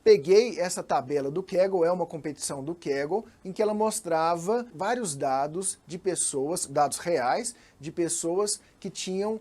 peguei essa tabela do Kaggle, é uma competição do Kaggle, em que ela mostrava vários dados de pessoas, dados reais, de pessoas que tinham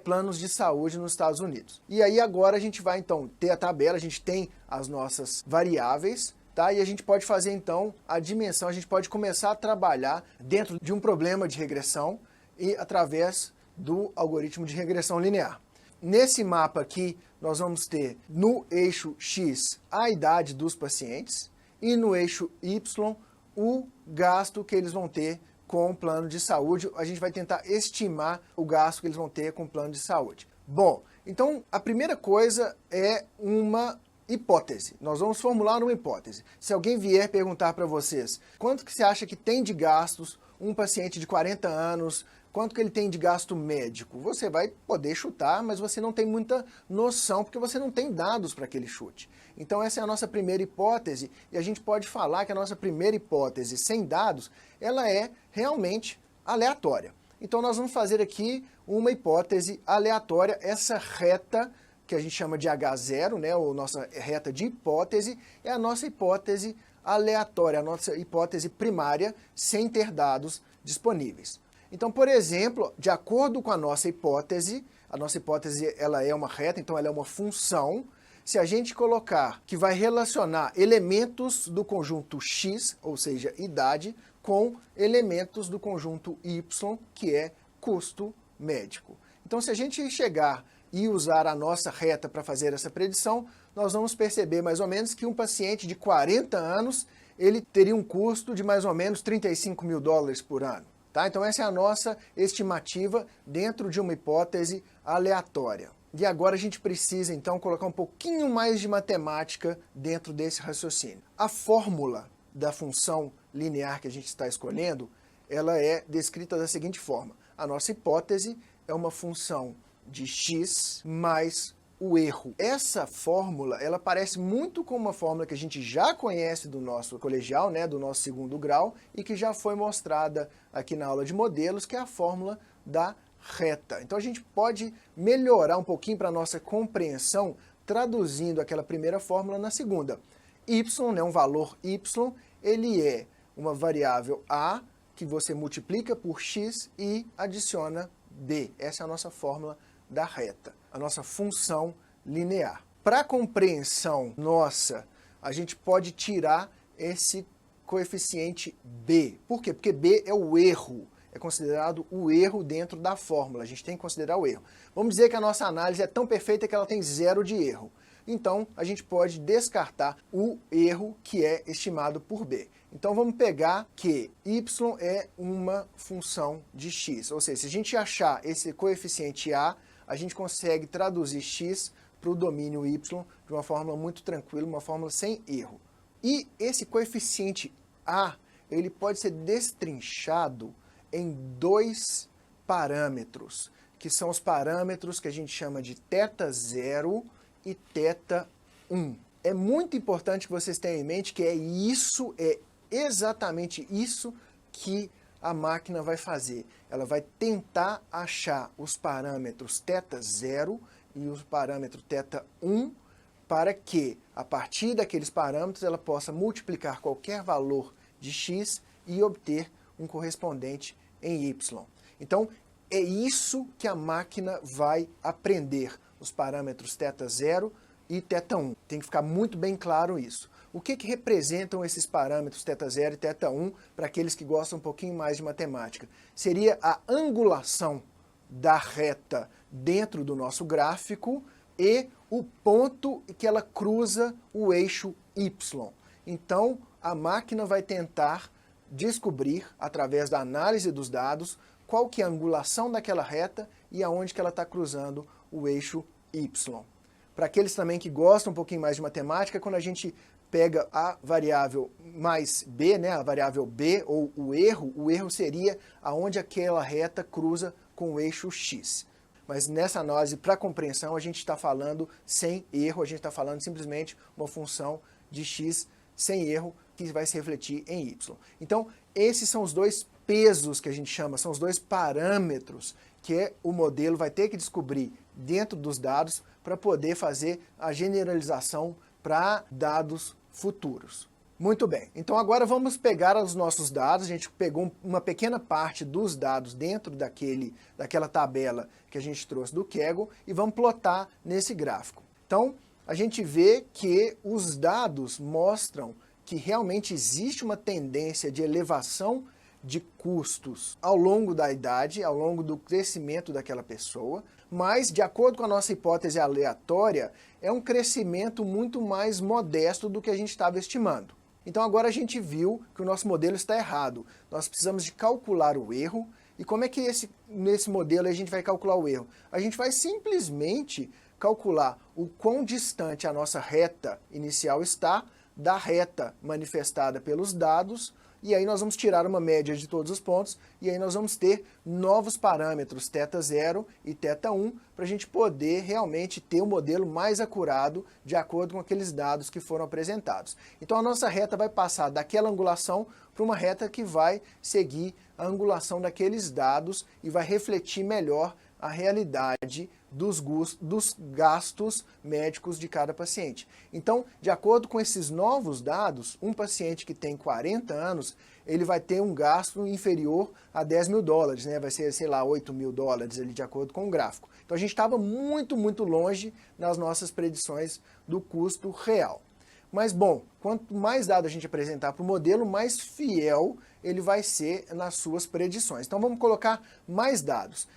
planos de saúde nos Estados Unidos. E aí agora a gente vai então ter a tabela, a gente tem as nossas variáveis, tá? E a gente pode fazer então a dimensão, a gente pode começar a trabalhar dentro de um problema de regressão e através do algoritmo de regressão linear. Nesse mapa aqui, nós vamos ter no eixo X a idade dos pacientes e no eixo Y o gasto que eles vão ter com o plano de saúde. A gente vai tentar estimar o gasto que eles vão ter com o plano de saúde. Bom, então a primeira coisa é uma hipótese. Nós vamos formular uma hipótese. Se alguém vier perguntar para vocês quanto que você acha que tem de gastos um paciente de 40 anos, quanto que ele tem de gasto médico, você vai poder chutar, mas você não tem muita noção, porque você não tem dados para aquele chute. Então essa é a nossa primeira hipótese, e a gente pode falar que a nossa primeira hipótese sem dados, ela é realmente aleatória. Então nós vamos fazer aqui uma hipótese aleatória, essa reta que a gente chama de H0, né, ou nossa reta de hipótese, é a nossa hipótese aleatória, a nossa hipótese primária, sem ter dados disponíveis. Então, por exemplo, de acordo com a nossa hipótese ela é uma reta, então ela é uma função. Se a gente colocar que vai relacionar elementos do conjunto X, ou seja, idade, com elementos do conjunto Y, que é custo médico. Então, se a gente chegar e usar a nossa reta para fazer essa predição, nós vamos perceber mais ou menos que um paciente de 40 anos, ele teria um custo de mais ou menos $35 mil por ano. Tá? Então essa é a nossa estimativa dentro de uma hipótese aleatória. E agora a gente precisa então colocar um pouquinho mais de matemática dentro desse raciocínio. A fórmula da função linear que a gente está escolhendo, ela é descrita da seguinte forma. A nossa hipótese é uma função de x mais o erro. Essa fórmula, ela parece muito com uma fórmula que a gente já conhece do nosso colegial, né, do nosso segundo grau, e que já foi mostrada aqui na aula de modelos, que é a fórmula da reta. Então a gente pode melhorar um pouquinho para a nossa compreensão, traduzindo aquela primeira fórmula na segunda. Y, né, um valor y, ele é uma variável a, que você multiplica por x e adiciona b. Essa é a nossa fórmula da reta, a nossa função linear. Para compreensão nossa, a gente pode tirar esse coeficiente b. Por quê? Porque b é o erro, é considerado o erro dentro da fórmula, a gente tem que considerar o erro. Vamos dizer que a nossa análise é tão perfeita que ela tem 0 de erro. Então, a gente pode descartar o erro que é estimado por b. Então, vamos pegar que y é uma função de x, ou seja, se a gente achar esse coeficiente a gente consegue traduzir x para o domínio y de uma fórmula muito tranquila, uma fórmula sem erro. E esse coeficiente a, ele pode ser destrinchado em dois parâmetros, que são os parâmetros que a gente chama de θ0 e θ1. É muito importante que vocês tenham em mente que é exatamente isso que a máquina vai fazer. Ela vai tentar achar os parâmetros θ0 e os parâmetros θ1 para que, a partir daqueles parâmetros, ela possa multiplicar qualquer valor de x e obter um correspondente em y. Então, é isso que a máquina vai aprender, os parâmetros θ0 e θ1. Tem que ficar muito bem claro isso. O que representam esses parâmetros θ0 e θ1 para aqueles que gostam um pouquinho mais de matemática? Seria a angulação da reta dentro do nosso gráfico e o ponto que ela cruza o eixo y. Então, a máquina vai tentar descobrir, através da análise dos dados, qual que é a angulação daquela reta e aonde que ela está cruzando o eixo y. Para aqueles também que gostam um pouquinho mais de matemática, quando a gente pega a variável mais b, né, a variável b, ou o erro seria aonde aquela reta cruza com o eixo x. Mas nessa análise, para compreensão, a gente está falando sem erro, a gente está falando simplesmente uma função de x sem erro, que vai se refletir em y. Então, esses são os dois pesos que a gente chama, são os dois parâmetros que o modelo vai ter que descobrir dentro dos dados para poder fazer a generalização para dados futuros. Muito bem, então agora vamos pegar os nossos dados, a gente pegou uma pequena parte dos dados dentro daquela tabela que a gente trouxe do Kaggle e vamos plotar nesse gráfico. Então, a gente vê que os dados mostram que realmente existe uma tendência de elevação de custos ao longo da idade, ao longo do crescimento daquela pessoa, mas, de acordo com a nossa hipótese aleatória, é um crescimento muito mais modesto do que a gente estava estimando. Então agora a gente viu que o nosso modelo está errado. Nós precisamos de calcular o erro. E como é que nesse modelo a gente vai calcular o erro? A gente vai simplesmente calcular o quão distante a nossa reta inicial está da reta manifestada pelos dados, e aí nós vamos tirar uma média de todos os pontos, e aí nós vamos ter novos parâmetros, θ0 e θ1, para a gente poder realmente ter um modelo mais acurado de acordo com aqueles dados que foram apresentados. Então a nossa reta vai passar daquela angulação para uma reta que vai seguir a angulação daqueles dados e vai refletir melhor a realidade dos gastos médicos de cada paciente. Então, de acordo com esses novos dados, um paciente que tem 40 anos, ele vai ter um gasto inferior a 10 mil dólares, né? Vai ser, sei lá, 8 mil dólares, ali, de acordo com o gráfico. Então a gente estava muito, muito longe nas nossas predições do custo real. Mas, bom, quanto mais dados a gente apresentar para o modelo, mais fiel ele vai ser nas suas predições. Então vamos colocar mais dados.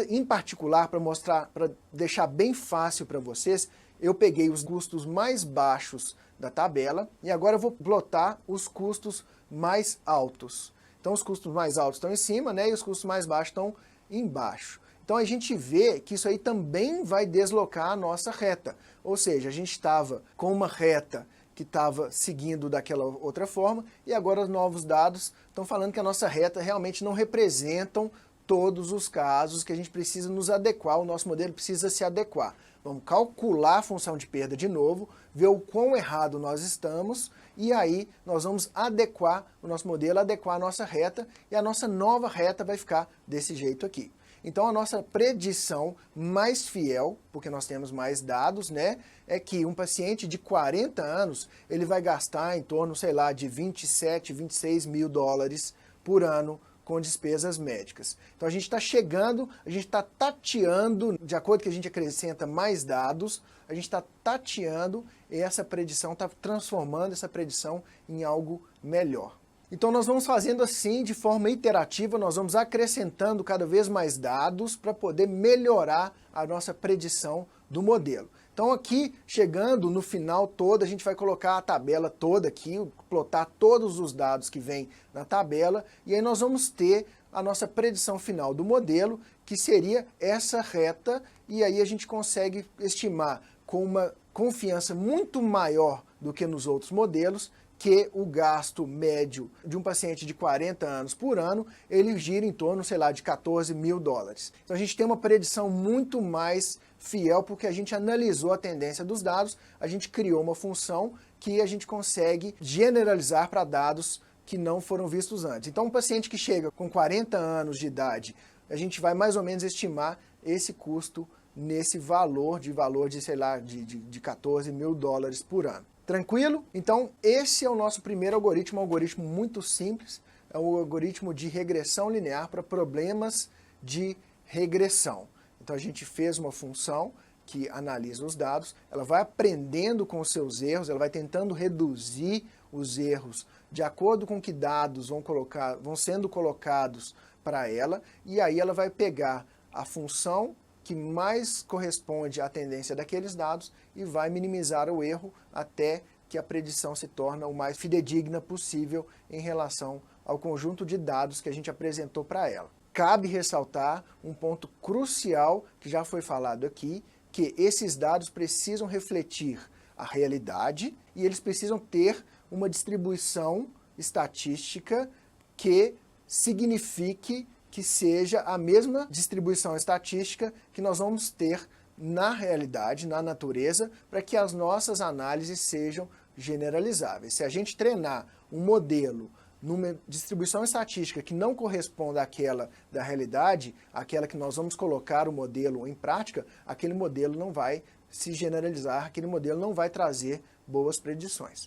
Em particular, para deixar bem fácil para vocês, eu peguei os custos mais baixos da tabela e agora eu vou plotar os custos mais altos. Então os custos mais altos estão em cima, né, e os custos mais baixos estão embaixo. Então a gente vê que isso aí também vai deslocar a nossa reta. Ou seja, a gente estava com uma reta que estava seguindo daquela outra forma e agora os novos dados estão falando que a nossa reta realmente não representam todos os casos que a gente precisa nos adequar, o nosso modelo precisa se adequar. Vamos calcular a função de perda de novo, ver o quão errado nós estamos e aí nós vamos adequar o nosso modelo, adequar a nossa reta e a nossa nova reta vai ficar desse jeito aqui. Então a nossa predição mais fiel, porque nós temos mais dados, né, é que um paciente de 40 anos, ele vai gastar em torno, sei lá, de 27, 26 mil dólares por ano com despesas médicas. Então a gente está chegando, a gente está tateando, de acordo que a gente acrescenta mais dados, a gente está tateando e essa predição está transformando essa predição em algo melhor. Então nós vamos fazendo assim, de forma iterativa, nós vamos acrescentando cada vez mais dados para poder melhorar a nossa predição do modelo. Então aqui, chegando no final todo, a gente vai colocar a tabela toda aqui, plotar todos os dados que vêm na tabela, e aí nós vamos ter a nossa predição final do modelo, que seria essa reta, e aí a gente consegue estimar com uma confiança muito maior do que nos outros modelos, que o gasto médio de um paciente de 40 anos por ano, ele gira em torno, sei lá, de 14 mil dólares. Então a gente tem uma predição muito mais fiel, porque a gente analisou a tendência dos dados, a gente criou uma função que a gente consegue generalizar para dados que não foram vistos antes. Então um paciente que chega com 40 anos de idade, a gente vai mais ou menos estimar esse custo nesse valor de sei lá, de 14 mil dólares por ano. Tranquilo? Então esse é o nosso primeiro algoritmo, um algoritmo muito simples, é um algoritmo de regressão linear para problemas de regressão. Então a gente fez uma função que analisa os dados, ela vai aprendendo com os seus erros, ela vai tentando reduzir os erros de acordo com que dados vão sendo colocados para ela, e aí ela vai pegar a função que mais corresponde à tendência daqueles dados e vai minimizar o erro até que a predição se torne o mais fidedigna possível em relação ao conjunto de dados que a gente apresentou para ela. Cabe ressaltar um ponto crucial que já foi falado aqui, que esses dados precisam refletir a realidade e eles precisam ter uma distribuição estatística que signifique que seja a mesma distribuição estatística que nós vamos ter na realidade, na natureza, para que as nossas análises sejam generalizáveis. Se a gente treinar um modelo numa distribuição estatística que não corresponda àquela da realidade, aquela que nós vamos colocar o modelo em prática, aquele modelo não vai se generalizar, aquele modelo não vai trazer boas predições.